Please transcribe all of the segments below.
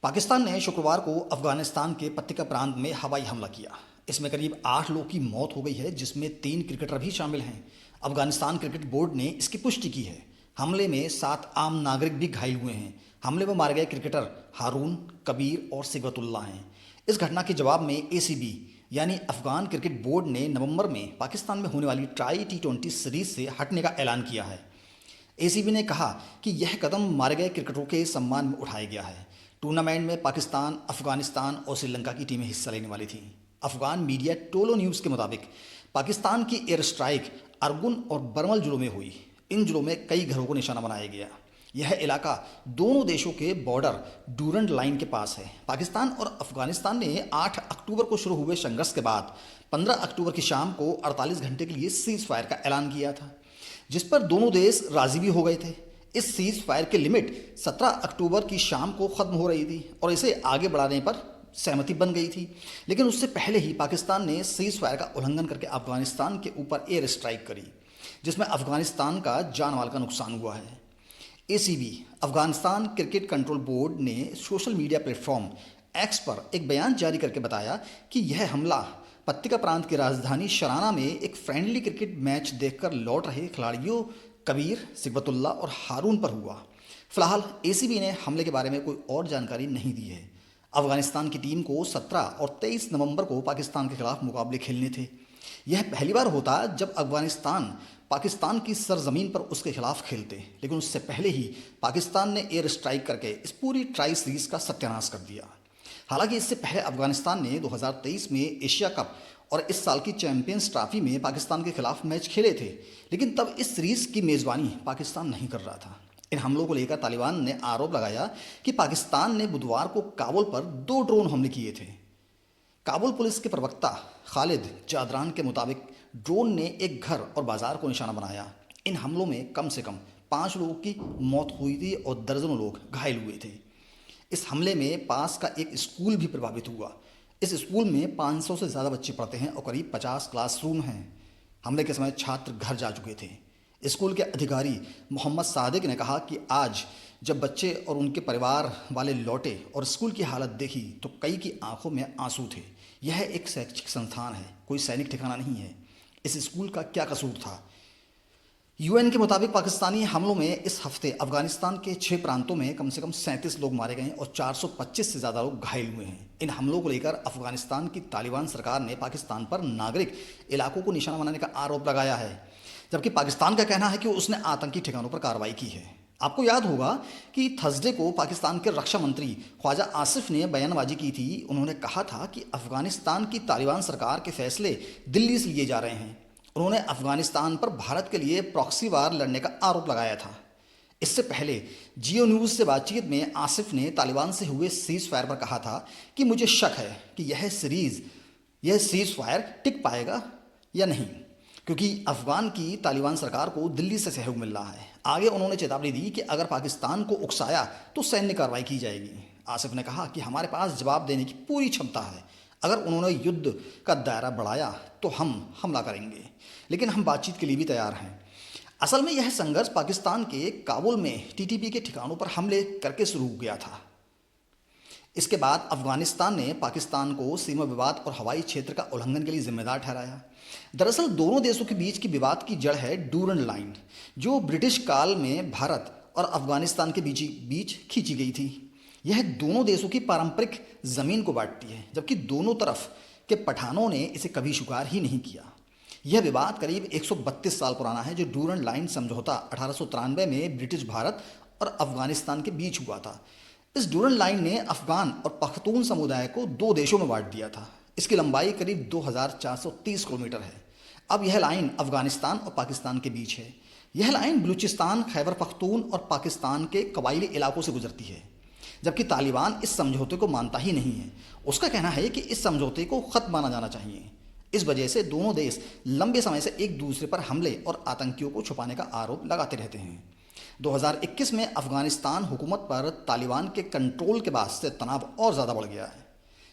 पाकिस्तान ने शुक्रवार को अफगानिस्तान के पत्तिका प्रांत में हवाई हमला किया। इसमें करीब 8 लोगों की मौत हो गई है, जिसमें 3 क्रिकेटर भी शामिल हैं। अफगानिस्तान क्रिकेट बोर्ड ने इसकी पुष्टि की है। हमले में 7 आम नागरिक भी घायल हुए हैं। हमले में मारे गए क्रिकेटर हारून, कबीर और सिगवतुल्ला हैं। इस घटना के जवाब में एसीबी यानी अफगान क्रिकेट बोर्ड ने नवंबर में पाकिस्तान में होने वाली ट्राई T20 सीरीज से हटने का ऐलान किया है। एसीबी ने कहा कि यह कदम मारे गए क्रिकेटरों के सम्मान में उठाया गया है। टूर्नामेंट में पाकिस्तान, अफगानिस्तान और श्रीलंका की टीमें हिस्सा लेने वाली थीं। अफगान मीडिया टोलो न्यूज़ के मुताबिक पाकिस्तान की एयर स्ट्राइक अरगुन और बरमल जिलों में हुई। इन जिलों में कई घरों को निशाना बनाया गया। यह इलाका दोनों देशों के बॉर्डर डूरंड लाइन के पास है। पाकिस्तान और अफगानिस्तान ने 8 अक्टूबर को शुरू हुए संघर्ष के बाद 15 अक्टूबर की शाम को 48 घंटे के लिए सीज फायर का ऐलान किया था, जिस पर दोनों देश राजी भी हो गए थे। इस सीज फायर की लिमिट 17 अक्टूबर की शाम को ख़त्म हो रही थी और इसे आगे बढ़ाने पर सहमति बन गई थी। लेकिन उससे पहले ही पाकिस्तान ने सीज फायर का उल्लंघन करके अफगानिस्तान के ऊपर एयर स्ट्राइक करी, जिसमें अफगानिस्तान का जान माल का नुकसान हुआ है। ACB Afghanistan cricket control board ने सोशल मीडिया प्लेटफॉर्म एक्स पर एक बयान जारी करके बताया कि यह हमला पत्तिका प्रांत की राजधानी शराना में एक फ्रेंडली क्रिकेट मैच देखकर लौट रहे खिलाड़ियों कबीर, सिगवतुल्ला और हारून पर हुआ। फिलहाल एसीबी ने हमले के बारे में कोई और जानकारी नहीं दी है। अफगानिस्तान की टीम को 17 और 23 नवंबर को पाकिस्तान के खिलाफ मुकाबले खेलने थे। यह पहली बार होता जब अफगानिस्तान पाकिस्तान की सरजमीन पर उसके खिलाफ खेलते, लेकिन उससे पहले ही पाकिस्तान ने एयर स्ट्राइक करके इस पूरी ट्राई सीरीज का सत्यानाश कर दिया। हालांकि इससे पहले अफगानिस्तान ने 2023 में एशिया कप और इस साल की चैंपियंस ट्रॉफी में पाकिस्तान के खिलाफ मैच खेले थे, लेकिन तब इस सीरीज की मेज़बानी पाकिस्तान नहीं कर रहा था। इन हमलों को लेकर तालिबान ने आरोप लगाया कि पाकिस्तान ने बुधवार को काबुल पर 2 ड्रोन हमले किए थे। काबुल पुलिस के प्रवक्ता खालिद जादरान के मुताबिक ड्रोन ने एक घर और बाजार को निशाना बनाया। इन हमलों में कम से कम 5 लोगों की मौत हुई थी और दर्जनों लोग घायल हुए थे। इस हमले में पास का एक स्कूल भी प्रभावित हुआ। इस स्कूल में 500 से ज़्यादा बच्चे पढ़ते हैं और करीब 50 क्लासरूम हैं। हमले के समय छात्र घर जा चुके थे। स्कूल के अधिकारी मोहम्मद सादिक ने कहा कि आज जब बच्चे और उनके परिवार वाले लौटे और स्कूल की हालत देखी तो कई की आंखों में आंसू थे। यह एक शैक्षिक संस्थान है, कोई सैनिक ठिकाना नहीं है। इस स्कूल का क्या कसूर था? यूएन के मुताबिक पाकिस्तानी हमलों में इस हफ्ते अफगानिस्तान के 6 प्रांतों में कम से कम 37 लोग मारे गए और 425 से ज़्यादा लोग घायल हुए हैं। इन हमलों को लेकर अफगानिस्तान की तालिबान सरकार ने पाकिस्तान पर नागरिक इलाकों को निशाना बनाने का आरोप लगाया है, जबकि पाकिस्तान का कहना है कि उसने आतंकी ठिकानों पर कार्रवाई की है। आपको याद होगा कि थर्सडे को पाकिस्तान के रक्षा मंत्री ख्वाजा आसिफ ने बयानबाजी की थी। उन्होंने कहा था कि अफगानिस्तान की तालिबान सरकार के फैसले दिल्ली से लिए जा रहे हैं। उन्होंने अफगानिस्तान पर भारत के लिए प्रॉक्सी वार लड़ने का आरोप लगाया था। इससे पहले जियो न्यूज़ से बातचीत में आसिफ ने तालिबान से हुए सीज फायर पर कहा था कि मुझे शक है कि यह सीज फायर टिक पाएगा या नहीं, क्योंकि अफगान की तालिबान सरकार को दिल्ली से सहयोग मिल रहा है। आगे उन्होंने चेतावनी दी कि अगर पाकिस्तान को उकसाया तो सैन्य कार्रवाई की जाएगी। आसिफ ने कहा कि हमारे पास जवाब देने की पूरी क्षमता है। अगर उन्होंने युद्ध का दायरा बढ़ाया तो हम हमला करेंगे, लेकिन हम बातचीत के लिए भी तैयार हैं। असल में यह संघर्ष पाकिस्तान के काबुल में टीटीपी के ठिकानों पर हमले करके शुरू हो गया था। इसके बाद अफगानिस्तान ने पाकिस्तान को सीमा विवाद और हवाई क्षेत्र का उल्लंघन के लिए जिम्मेदार ठहराया। दरअसल दोनों देशों के बीच की विवाद की जड़ है डूरंड लाइन, जो ब्रिटिश काल में भारत और अफगानिस्तान के बीच खींची गई थी। यह दोनों देशों की पारंपरिक ज़मीन को बांटती है, जबकि दोनों तरफ के पठानों ने इसे कभी स्वीकार ही नहीं किया। यह विवाद करीब 132 साल पुराना है, जो डूरंड लाइन समझौता 1893 में ब्रिटिश भारत और अफगानिस्तान के बीच हुआ था। इस डूरंड लाइन ने अफगान और पख्तून समुदाय को 2 देशों में बांट दिया था। इसकी लंबाई करीब 2430 किलोमीटर है। अब यह लाइन अफगानिस्तान और पाकिस्तान के बीच है। यह लाइन बलूचिस्तान, खैबर पख्तून और पाकिस्तान के कबायली इलाकों से गुजरती है, जबकि तालिबान इस समझौते को मानता ही नहीं है। उसका कहना है कि इस समझौते को ख़त्म माना जाना चाहिए। इस वजह से दोनों देश लंबे समय से एक दूसरे पर हमले और आतंकियों को छुपाने का आरोप लगाते रहते हैं। 2021 में अफगानिस्तान हुकूमत पर तालिबान के कंट्रोल के बाद से तनाव और ज़्यादा बढ़ गया है,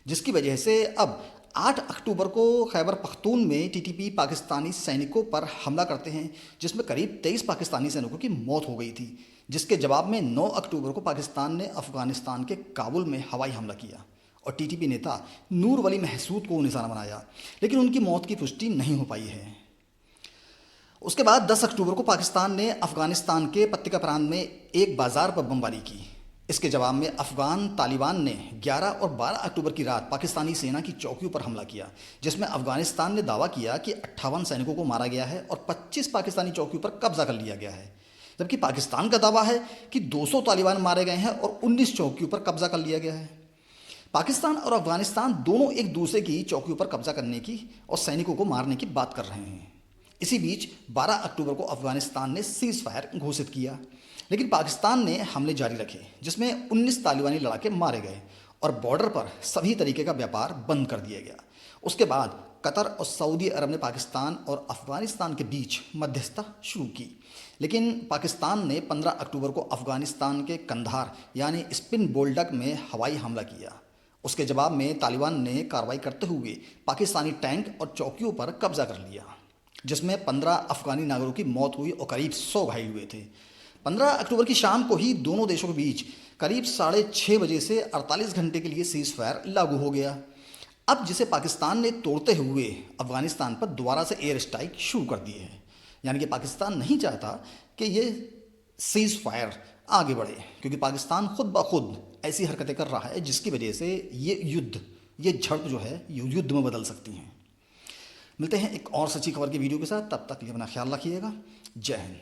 जिसकी वजह से अब 8 अक्टूबर को खैबर पख्तून में टीटीपी पाकिस्तानी सैनिकों पर हमला करते हैं, जिसमें करीब 23 पाकिस्तानी सैनिकों की मौत हो गई थी, जिसके जवाब में 9 अक्टूबर को पाकिस्तान ने अफगानिस्तान के काबुल में हवाई हमला किया और टीटीपी नेता नूर वली महसूद को निशाना बनाया, लेकिन उनकी मौत की पुष्टि नहीं हो पाई है। उसके बाद 10 अक्टूबर को पाकिस्तान ने अफगानिस्तान के पत्तिका प्रांत में एक बाजार पर बमबारी की। इसके जवाब में अफगान तालिबान ने 11 और 12 अक्टूबर की रात पाकिस्तानी सेना की चौकियों पर हमला किया, जिसमें अफगानिस्तान ने दावा किया कि 58 सैनिकों को मारा गया है और 25 पाकिस्तानी चौकियों पर कब्जा कर लिया गया है, जबकि पाकिस्तान का दावा है कि 200 तालिबान मारे गए हैं और 19 चौकियों पर कब्जा कर लिया गया है। पाकिस्तान और अफगानिस्तान दोनों एक दूसरे की चौकियों पर कब्जा करने की और सैनिकों को मारने की बात कर रहे हैं। इसी बीच 12 अक्टूबर को अफगानिस्तान ने सीज फायर घोषित किया, लेकिन पाकिस्तान ने हमले जारी रखे, जिसमें 19 तालिबानी लड़ाके मारे गए और बॉर्डर पर सभी तरीके का व्यापार बंद कर दिया गया। उसके बाद कतर और सऊदी अरब ने पाकिस्तान और अफगानिस्तान के बीच मध्यस्थता शुरू की, लेकिन पाकिस्तान ने 15 अक्टूबर को अफगानिस्तान के कंधार यानी स्पिन बोल्डक में हवाई हमला किया। उसके जवाब में तालिबान ने कार्रवाई करते हुए पाकिस्तानी टैंक और चौकियों पर कब्जा कर लिया, जिसमें 15 अफगानी नागरिकों की मौत हुई और करीब 100 घायल हुए थे। 15 अक्टूबर की शाम को ही दोनों देशों के बीच करीब 6:30 बजे से 48 घंटे के लिए सीज फायर लागू हो गया, अब जिसे पाकिस्तान ने तोड़ते हुए अफगानिस्तान पर दोबारा से एयर स्ट्राइक शुरू कर दिए है। यानी कि पाकिस्तान नहीं चाहता कि ये सीज फायर आगे बढ़े, क्योंकि पाकिस्तान खुद ब खुद ऐसी हरकतें कर रहा है जिसकी वजह से ये झड़प जो है युद्ध में बदल सकती हैं। मिलते हैं एक और सच्ची खबर की वीडियो के साथ, तब तक लिए अपना ख्याल रखिएगा। जय हिंद।